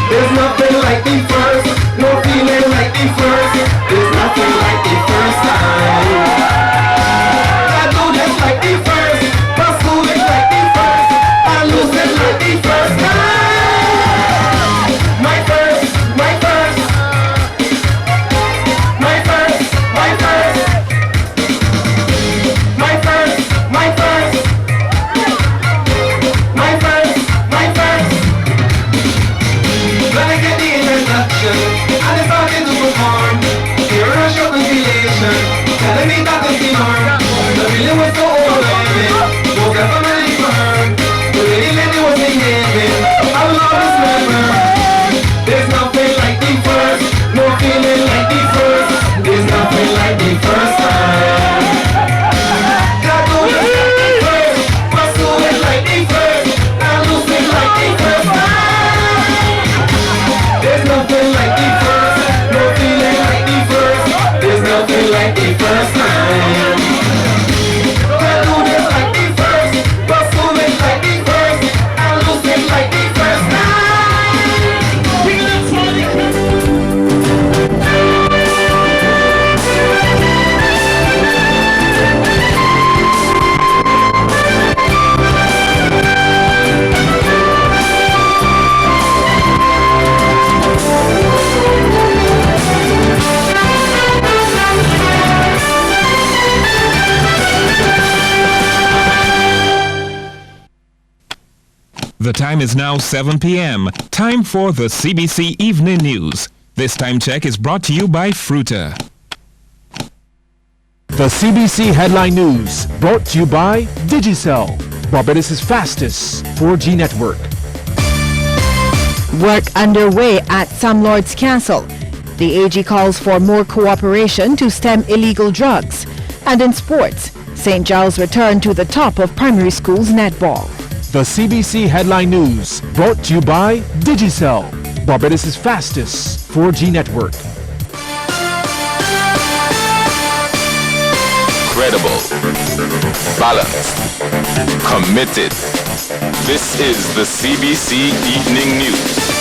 There's nothing like the first, no feeling like the first. There's nothing like the first time. I do this like the first, pursue it like the first, I lose it like the first time. My first, my first, my first, my first, my first, my first, my first, my first. When I get the introduction, and I started to perform, here I show conciliation, telling me that is the norm. The feeling was so overwhelming, was definitely for her. The lady lady was behaving, I will always remember. There's nothing like the first, no feeling like the first. There's nothing like the first time. God do it like the first, pursue it like the first, and lose it like the first time. There's nothing like the first, no feeling like the first. There's nothing like the first time. Can't do this like the first, pursue it like the first, and lose it like the first time. The time is now 7 p.m. Time for the CBC Evening News. This time check is brought to you by Fruta. The CBC Headline News, brought to you by Digicel, Barbados' fastest 4G network. Work underway at Sam Lord's Castle. The AG calls for more cooperation to stem illegal drugs. And in sports, St. Giles returned to the top of primary schools netball. The CBC Headline News, brought to you by Digicel, Barbados' fastest 4G network. Credible, balanced, committed. This is the CBC Evening News.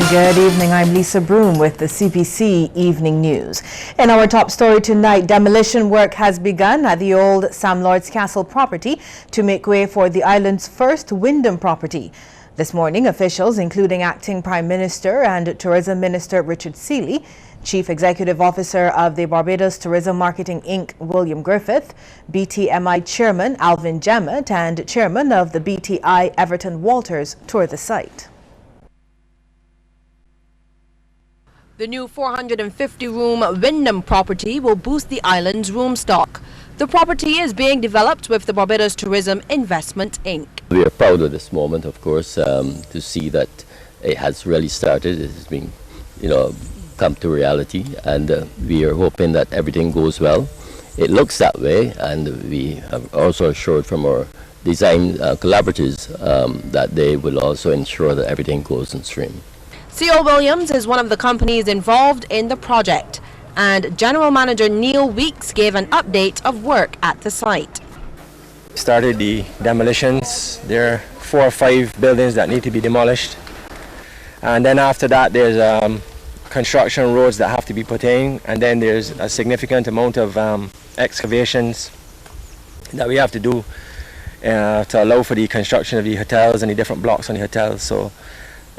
Good evening, I'm Lisa Broom with the CBC Evening News. In our top story tonight, demolition work has begun at the old Sam Lord's Castle property to make way for the island's first Wyndham property. This morning, officials, including Acting Prime Minister and Tourism Minister Richard Seeley, Chief Executive Officer of the Barbados Tourism Marketing Inc. William Griffith, BTMI Chairman Alvin Jemmett and Chairman of the BTI Everton Walters toured the site. The new 450-room Wyndham property will boost the island's room stock. The property is being developed with the Barbados Tourism Investment Inc. We are proud of this moment, of course, to see that it has really started. It has been, come to reality, and we are hoping that everything goes well. It looks that way, and we have also assured from our design collaborators that they will also ensure that everything goes in stream. C.O. Williams is one of the companies involved in the project, and General Manager Neil Weeks gave an update of work at the site. Started the demolitions. There are 4 or 5 buildings that need to be demolished, and then after that there's construction roads that have to be put in, and then there's a significant amount of excavations that we have to do to allow for the construction of the hotels and the different blocks on the hotels. So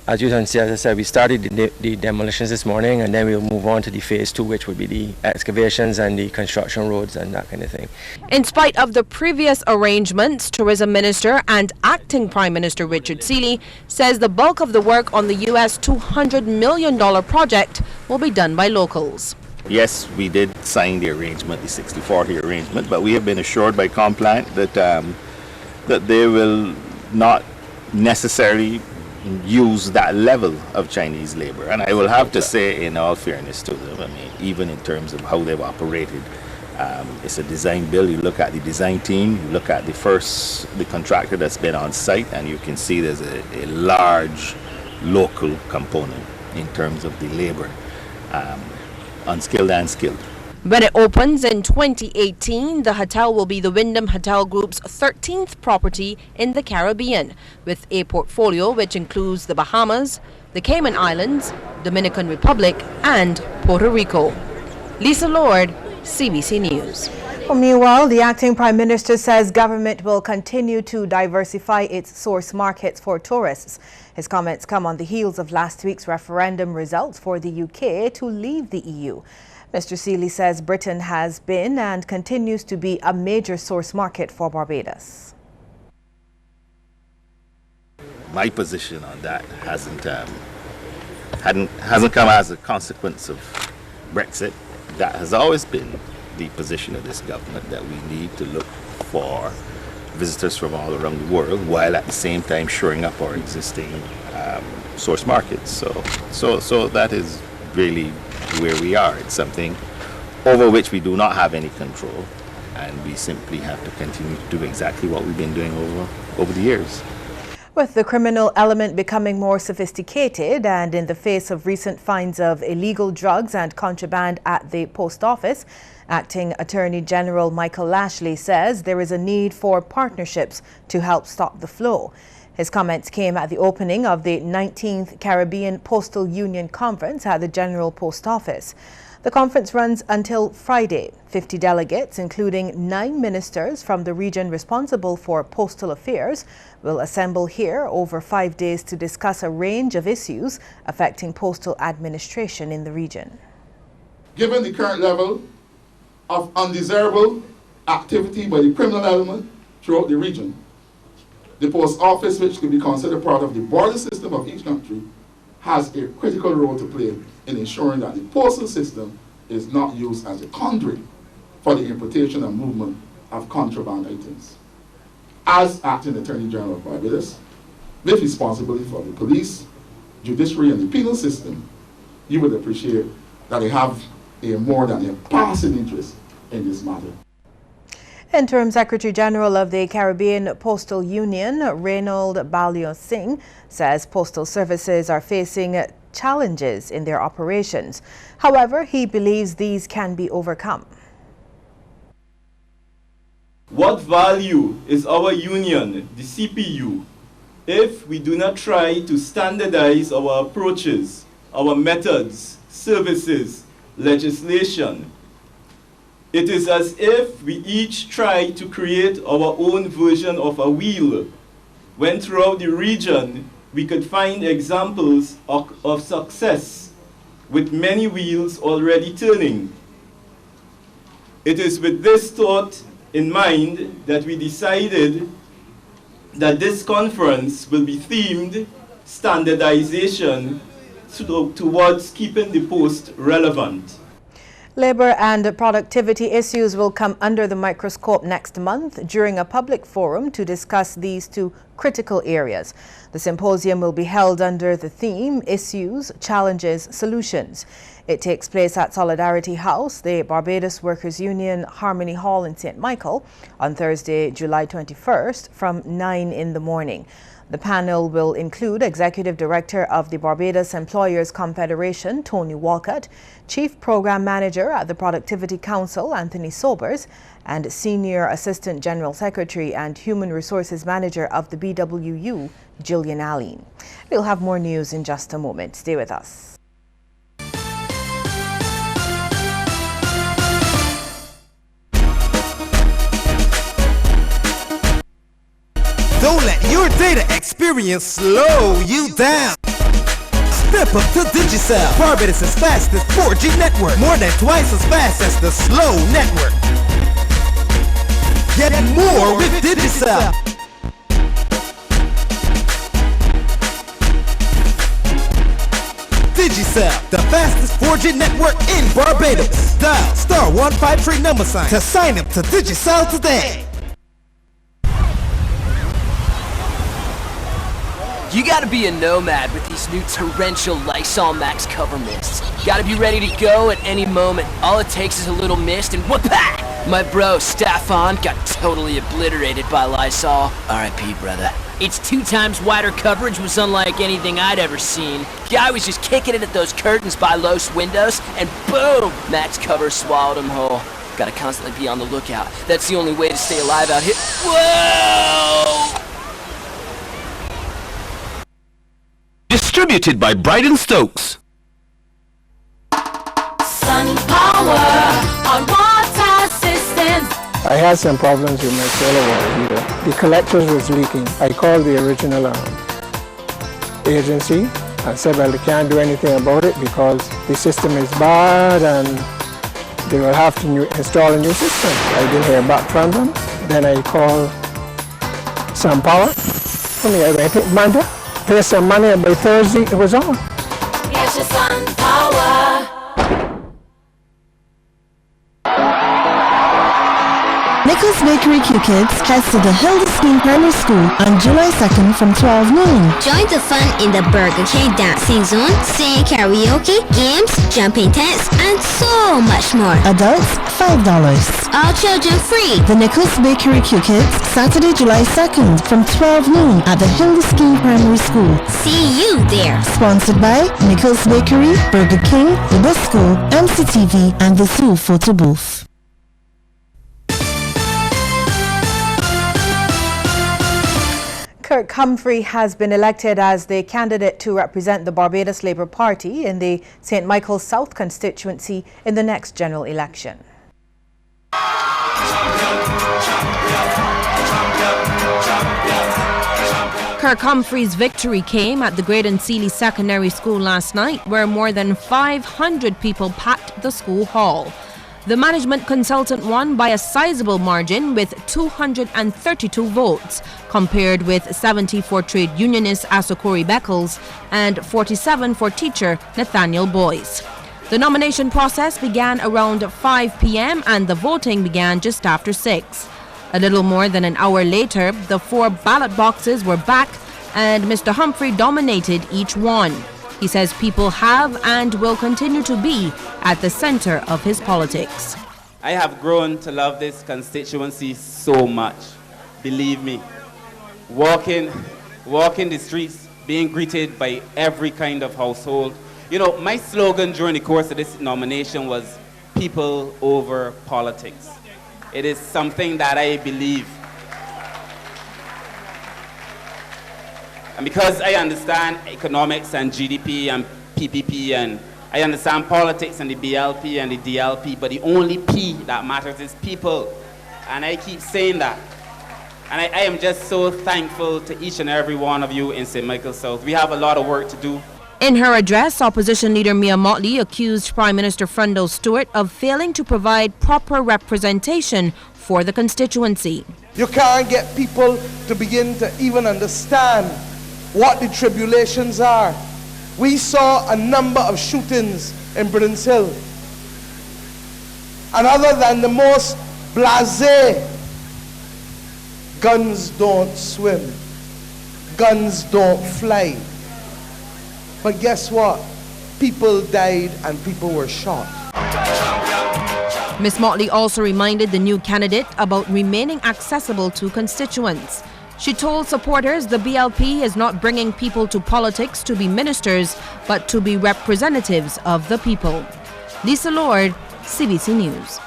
as you can see, as I said, we started the demolitions this morning, and then we'll move on to the phase 2, which would be the excavations and the construction roads and that kind of thing. In spite of the previous arrangements, Tourism Minister and Acting Prime Minister Richard Seeley says the bulk of the work on the US $200 million project will be done by locals. Yes, we did sign the arrangement, the 60-40 arrangement, but we have been assured by Compliant that that they will not necessarily use that level of Chinese labor. And I will have to say, in all fairness to them, I mean, even in terms of how they've operated, it's a design build. You look at the design team, you look at the contractor that's been on site, and you can see there's a large local component in terms of the labor, unskilled and skilled. When it opens in 2018, the hotel will be the Wyndham Hotel Group's 13th property in the Caribbean, with a portfolio which includes the Bahamas, the Cayman Islands, Dominican Republic, and Puerto Rico. Lisa Lord, CBC News. Well, meanwhile, the acting Prime Minister says government will continue to diversify its source markets for tourists. His comments come on the heels of last week's referendum results for the UK to leave the EU. Mr. Seeley says Britain has been and continues to be a major source market for Barbados. My position on that hasn't come as a consequence of Brexit. That has always been the position of this government, that we need to look for visitors from all around the world while at the same time shoring up our existing source markets. So that is really where we are. It's something over which we do not have any control, and we simply have to continue to do exactly what we've been doing over the years. With the criminal element becoming more sophisticated and in the face of recent finds of illegal drugs and contraband at the post office, Acting Attorney General Michael Lashley says there is a need for partnerships to help stop the flow. His comments came at the opening of the 19th Caribbean Postal Union Conference at the General Post Office. The conference runs until Friday. 50 delegates, including 9 ministers from the region responsible for postal affairs, will assemble here over 5 days to discuss a range of issues affecting postal administration in the region. Given the current level of undesirable activity by the criminal element throughout the region, the post office, which can be considered part of the border system of each country, has a critical role to play in ensuring that the postal system is not used as a conduit for the importation and movement of contraband items. As Acting Attorney General of Barbados, with responsibility for the police, judiciary, and the penal system, you would appreciate that I have a more than a passing interest in this matter. Interim Secretary General of the Caribbean Postal Union, Reynold Balio Singh, says postal services are facing challenges in their operations. However, he believes these can be overcome. What value is our union, the CPU, if we do not try to standardize our approaches, our methods, services, legislation? It is as if we each try to create our own version of a wheel, when throughout the region we could find examples of success with many wheels already turning. It is with this thought in mind that we decided that this conference will be themed standardization towards keeping the post relevant. Labor and productivity issues will come under the microscope next month during a public forum to discuss these two critical areas. The symposium will be held under the theme Issues, Challenges, Solutions. It takes place at Solidarity House, the Barbados Workers Union Harmony Hall in St. Michael, on Thursday, July 21st from 9 in the morning. The panel will include Executive Director of the Barbados Employers Confederation, Tony Walcott, Chief Program Manager at the Productivity Council, Anthony Sobers, and Senior Assistant General Secretary and Human Resources Manager of the BWU, Jillian Allen. We'll have more news in just a moment. Stay with us. Don't let your data experience slow you down. Step up to Digicel, Barbados' fastest 4G network. More than twice as fast as the slow network. Get more with Digicel. Digicel, the fastest 4G network in Barbados. Dial *153 to sign up to Digicel today. You gotta be a nomad with these new torrential Lysol Max cover mists. Gotta be ready to go at any moment. All it takes is a little mist and whoop-ah! My bro, Staffan, got totally obliterated by Lysol. R.I.P. brother. Its 2 times wider coverage was unlike anything I'd ever seen. Guy was just kicking it at those curtains by Los Windows, and boom! Max cover swallowed him whole. Gotta constantly be on the lookout. That's the only way to stay alive out here. Whoa! Distributed by Brighton Stokes. Sun Power on water systems. I had some problems with my solar water heater. The collectors was leaking. I called the original agency and said, well, they can't do anything about it because the system is bad and they will have to install a new system. I didn't hear back from them. Then I called Sun Power. I went to Monday, paid some money, and by Thursday it was on. Here's your Sun Power. Nichols Bakery Q-Kids heads to the Hildesteen Primary School on July 2nd from 12 noon. Join the fun in the Burger King dancing zone, sing karaoke, games, jumping tents, and so much more. Adults, $5. All children free. The Nichols Bakery Q-Kids, Saturday, July 2nd from 12 noon at the Hildesteen Primary School. See you there. Sponsored by Nichols Bakery, Burger King, the Bus School, MCTV, and the Zoo Photo Booth. Kirk Humphrey has been elected as the candidate to represent the Barbados Labour Party in the St. Michael's South constituency in the next general election. Kirk Humphrey's victory came at the Graydon Seeley Secondary School last night, where more than 500 people packed the school hall. The management consultant won by a sizable margin with 232 votes, compared with 70 for trade unionist Asokori Beckles and 47 for teacher Nathaniel Boyce. The nomination process began around 5 p.m. and the voting began just after 6. A little more than an hour later, the 4 ballot boxes were back and Mr. Humphrey dominated each one. He says people have and will continue to be at the center of his politics. I have grown to love this constituency so much. Believe me. Walking the streets, being greeted by every kind of household. You know, my slogan during the course of this nomination was people over politics. It is something that I believe. And because I understand economics and GDP and PPP, and I understand politics and the BLP and the DLP, but the only P that matters is people. And I keep saying that. And I am just so thankful to each and every one of you in St. Michael's South. We have a lot of work to do. In her address, opposition leader Mia Motley accused Prime Minister Frendo Stewart of failing to provide proper representation for the constituency. You can't get people to begin to even understand what the tribulations are. We saw a number of shootings in Britain's Hill. And other than the most blasé, guns don't swim, guns don't fly. But guess what? People died and people were shot. Ms. Motley also reminded the new candidate about remaining accessible to constituents. She told supporters the BLP is not bringing people to politics to be ministers, but to be representatives of the people. Lisa Lord, CBC News.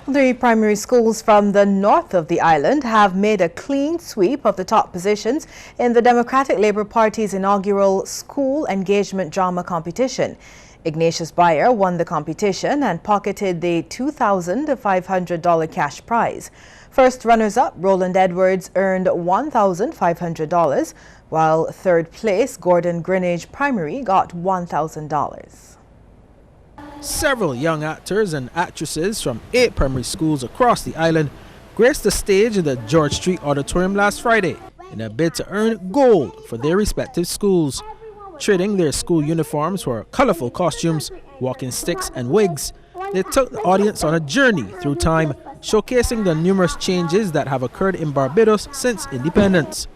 The primary schools from the north of the island have made a clean sweep of the top positions in the Democratic Labour Party's inaugural school engagement drama competition. Ignatius Bayer won the competition and pocketed the $2,500 cash prize. First runners-up Roland Edwards earned $1,500, while third place Gordon Greenwich Primary got $1,000. Several young actors and actresses from 8 primary schools across the island graced the stage in the George Street Auditorium last Friday in a bid to earn gold for their respective schools. Trading their school uniforms for colorful costumes, walking sticks and wigs, they took the audience on a journey through time, showcasing the numerous changes that have occurred in Barbados since independence.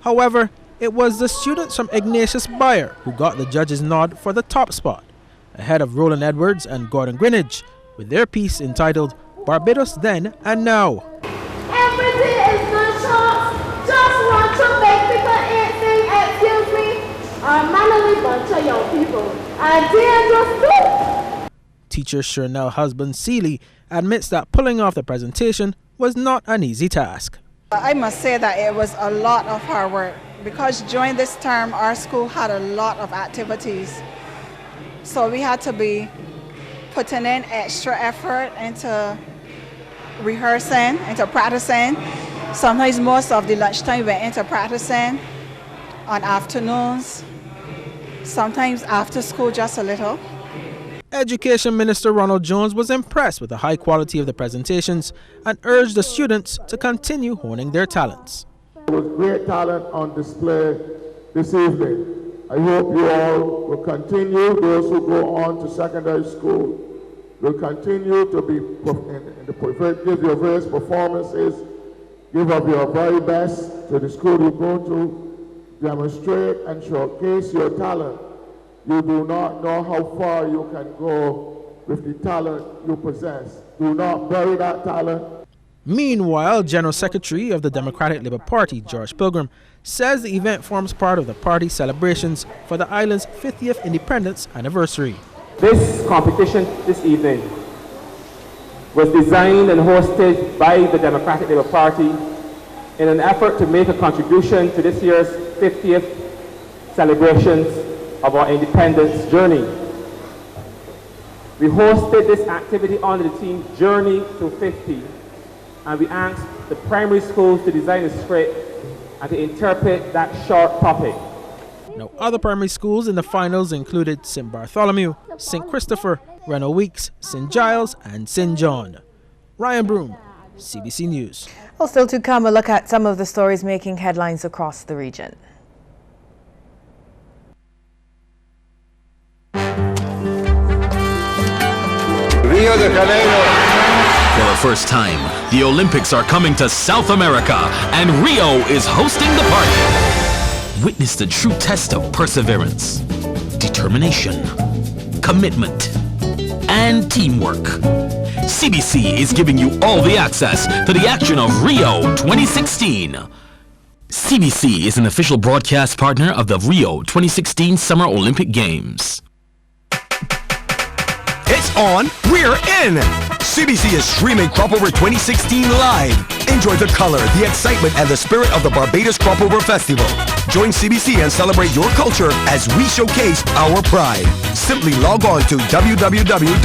However, it was the students from Ignatius Bayer who got the judges' nod for the top spot, ahead of Roland Edwards and Gordon Greenwich, with their piece entitled Barbados Then and Now. Everything is not short, just want to make are mannerly bunch of young people, and they're just good. Teacher Shernell Husband Seeley admits that pulling off the presentation was not an easy task. I must say that it was a lot of hard work because during this term our school had a lot of activities. So we had to be putting in extra effort into rehearsing, into practicing. Sometimes most of the lunchtime went into practicing on afternoons, sometimes after school just a little. Education Minister Ronald Jones was impressed with the high quality of the presentations and urged the students to continue honing their talents. There was great talent on display this evening. I hope you all will continue, those who go on to secondary school, will continue to be give your various performances, give up your very best to the school you go to, demonstrate and showcase your talent. You do not know how far you can go with the talent you possess. Do not bury that talent. Meanwhile, General Secretary of the Democratic Labour Party, George Pilgrim, says the event forms part of the party celebrations for the island's 50th independence anniversary. This competition this evening was designed and hosted by the Democratic Labour Party in an effort to make a contribution to this year's 50th celebrations of our independence journey. We hosted this activity under the theme Journey to 50, and we asked the primary schools to design a script and to interpret that short topic. Now, other primary schools in the finals included St. Bartholomew, St. Christopher, Reno Weeks, St. Giles, and St. John. Ryan Broom, CBC News. Well, still to come, a look at some of the stories making headlines across the region. Rio de Janeiro. For the first time, the Olympics are coming to South America, and Rio is hosting the party. Witness the true test of perseverance, determination, commitment, and teamwork. CBC is giving you all the access to the action of Rio 2016. CBC is an official broadcast partner of the Rio 2016 Summer Olympic Games. It's on, we're in! CBC is streaming Crop Over 2016 live. Enjoy the color, the excitement, and the spirit of the Barbados Crop Over Festival. Join CBC and celebrate your culture as we showcase our pride. Simply log on to www.cbc.bb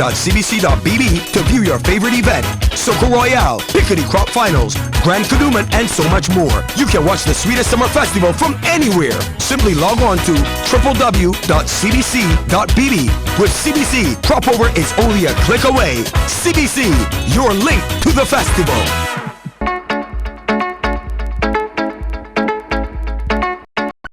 to view your favorite event. Soko Royale, Piccadilly Crop Finals, Grand Kadooman, and so much more. You can watch the sweetest summer festival from anywhere. Simply log on to www.cbc.bb. With CBC, Crop Over is only a click away. CBC, your link to the festival.